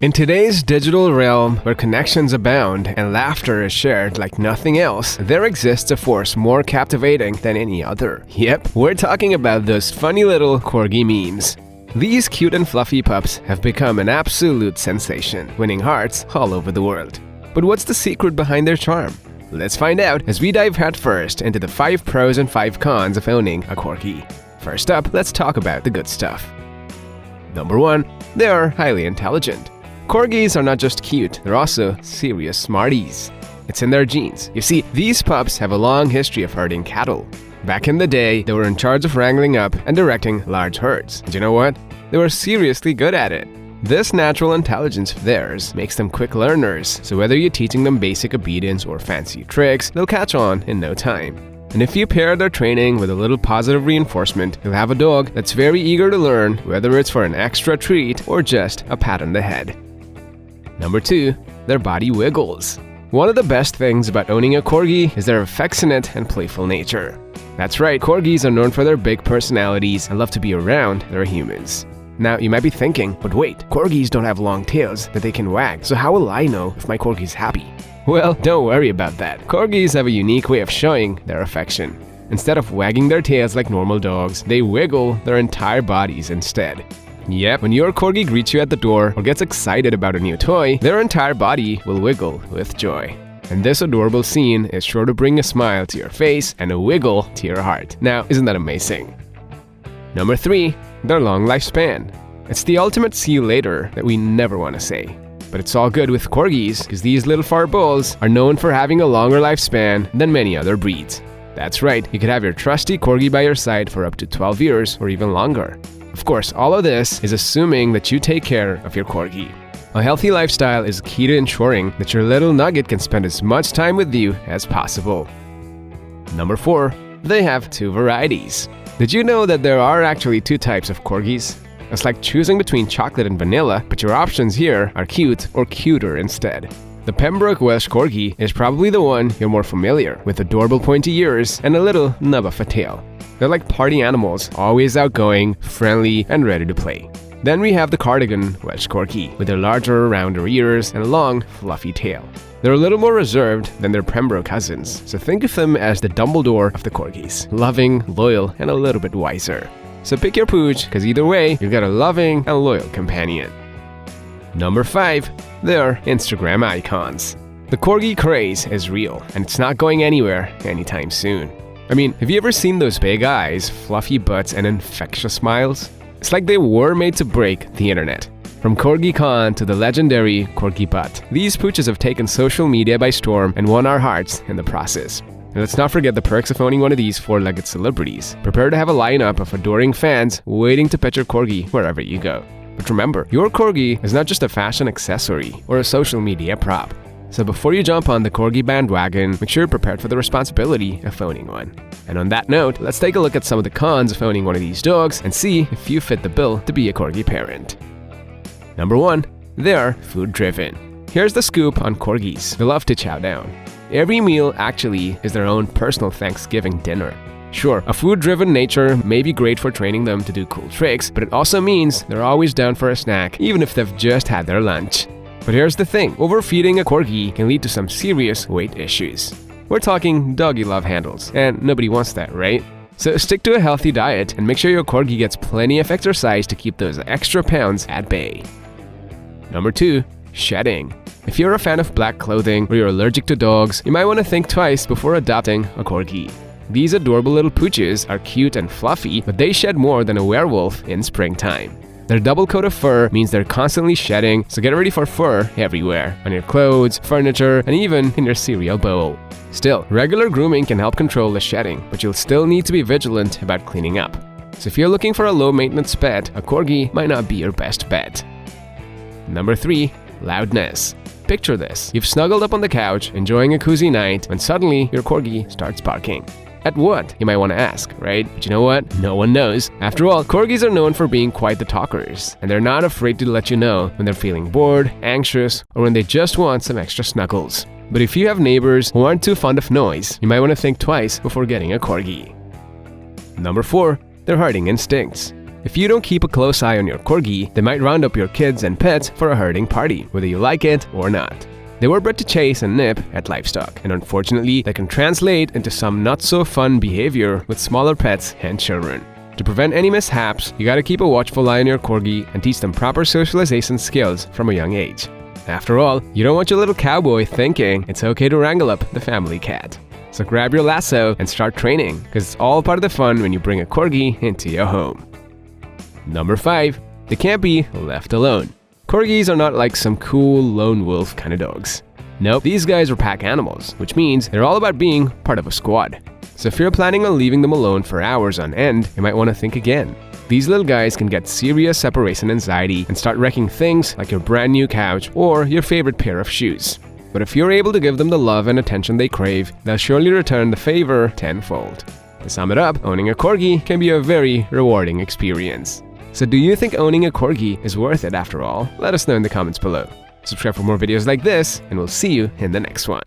In today's digital realm, where connections abound and laughter is shared like nothing else, there exists a force more captivating than any other. Yep, we're talking about those funny little Corgi memes. These cute and fluffy pups have become an absolute sensation, winning hearts all over the world. But what's the secret behind their charm? Let's find out as we dive headfirst into the 5 pros and 5 cons of owning a Corgi. First up, let's talk about the good stuff. Number 1. They are highly intelligent. Corgis are not just cute, they're also serious smarties. It's in their genes. You see, these pups have a long history of herding cattle. Back in the day, they were in charge of wrangling up and directing large herds. And you know what? They were seriously good at it. This natural intelligence of theirs makes them quick learners, so whether you're teaching them basic obedience or fancy tricks, they'll catch on in no time. And if you pair their training with a little positive reinforcement, you'll have a dog that's very eager to learn, whether it's for an extra treat or just a pat on the head. Number 2. Their body wiggles. One of the best things about owning a Corgi is their affectionate and playful nature. That's right, Corgis are known for their big personalities and love to be around their humans. Now, you might be thinking, but wait, Corgis don't have long tails that they can wag, so how will I know if my Corgi's happy? Well, don't worry about that. Corgis have a unique way of showing their affection. Instead of wagging their tails like normal dogs, they wiggle their entire bodies instead. Yep, when your Corgi greets you at the door or gets excited about a new toy, their entire body will wiggle with joy. And this adorable scene is sure to bring a smile to your face and a wiggle to your heart. Now, isn't that amazing? Number 3. Their long lifespan. It's the ultimate see you later that we never want to say. But it's all good with Corgis because these little fur balls are known for having a longer lifespan than many other breeds. That's right, you could have your trusty Corgi by your side for up to 12 years or even longer. Of course, all of this is assuming that you take care of your Corgi. A healthy lifestyle is key to ensuring that your little nugget can spend as much time with you as possible. Number 4. They have 2 varieties. Did you know that there are actually 2 types of Corgis? It's like choosing between chocolate and vanilla, but your options here are cute or cuter instead. The Pembroke Welsh Corgi is probably the one you're more familiar with, adorable pointy ears and a little nub of a tail. They're like party animals, always outgoing, friendly, and ready to play. Then we have the Cardigan Welsh Corgi, with their larger, rounder ears and a long, fluffy tail. They're a little more reserved than their Pembroke cousins, so think of them as the Dumbledore of the Corgis, loving, loyal, and a little bit wiser. So pick your pooch, because either way, you've got a loving and loyal companion. Number 5. They're Instagram icons. The Corgi craze is real, and it's not going anywhere anytime soon. I mean, have you ever seen those big eyes, fluffy butts, and infectious smiles? It's like they were made to break the internet. From Corgi Con to the legendary Corgi Butt, these pooches have taken social media by storm and won our hearts in the process. And let's not forget the perks of owning one of these 4-legged celebrities. Prepare to have a lineup of adoring fans waiting to pet your Corgi wherever you go. But remember, your Corgi is not just a fashion accessory or a social media prop. So before you jump on the Corgi bandwagon, make sure you're prepared for the responsibility of owning one. And on that note, let's take a look at some of the cons of owning one of these dogs and see if you fit the bill to be a Corgi parent. Number 1. They're food-driven. Here's the scoop on Corgis. They love to chow down. Every meal actually is their own personal Thanksgiving dinner. Sure, a food-driven nature may be great for training them to do cool tricks, but it also means they're always down for a snack, even if they've just had their lunch. But here's the thing, overfeeding a Corgi can lead to some serious weight issues. We're talking doggy love handles, and nobody wants that, right? So stick to a healthy diet and make sure your Corgi gets plenty of exercise to keep those extra pounds at bay. Number 2. Shedding. If you're a fan of black clothing or you're allergic to dogs, you might want to think twice before adopting a Corgi. These adorable little pooches are cute and fluffy, but they shed more than a werewolf in springtime. Their double coat of fur means they're constantly shedding, so get ready for fur everywhere, on your clothes, furniture, and even in your cereal bowl. Still, regular grooming can help control the shedding, but you'll still need to be vigilant about cleaning up. So if you're looking for a low-maintenance pet, a Corgi might not be your best bet. Number 3. Loudness. Picture this. You've snuggled up on the couch, enjoying a cozy night, when suddenly your Corgi starts barking. At what, you might want to ask, right? But you know what? No one knows. After all, Corgis are known for being quite the talkers, and they're not afraid to let you know when they're feeling bored, anxious, or when they just want some extra snuggles. But if you have neighbors who aren't too fond of noise, you might want to think twice before getting a Corgi. Number 4. Their herding instincts. If you don't keep a close eye on your Corgi, they might round up your kids and pets for a herding party, whether you like it or not. They were bred to chase and nip at livestock, and unfortunately, that can translate into some not-so-fun behavior with smaller pets and children. To prevent any mishaps, you gotta keep a watchful eye on your Corgi and teach them proper socialization skills from a young age. After all, you don't want your little cowboy thinking it's okay to wrangle up the family cat. So grab your lasso and start training, because it's all part of the fun when you bring a Corgi into your home. Number 5. They can't be left alone. Corgis are not like some cool lone wolf kind of dogs. Nope, these guys are pack animals, which means they're all about being part of a squad. So if you're planning on leaving them alone for hours on end, you might want to think again. These little guys can get serious separation anxiety and start wrecking things like your brand new couch or your favorite pair of shoes. But if you're able to give them the love and attention they crave, they'll surely return the favor tenfold. To sum it up, owning a Corgi can be a very rewarding experience. So do you think owning a Corgi is worth it after all? Let us know in the comments below. Subscribe for more videos like this, and we'll see you in the next one.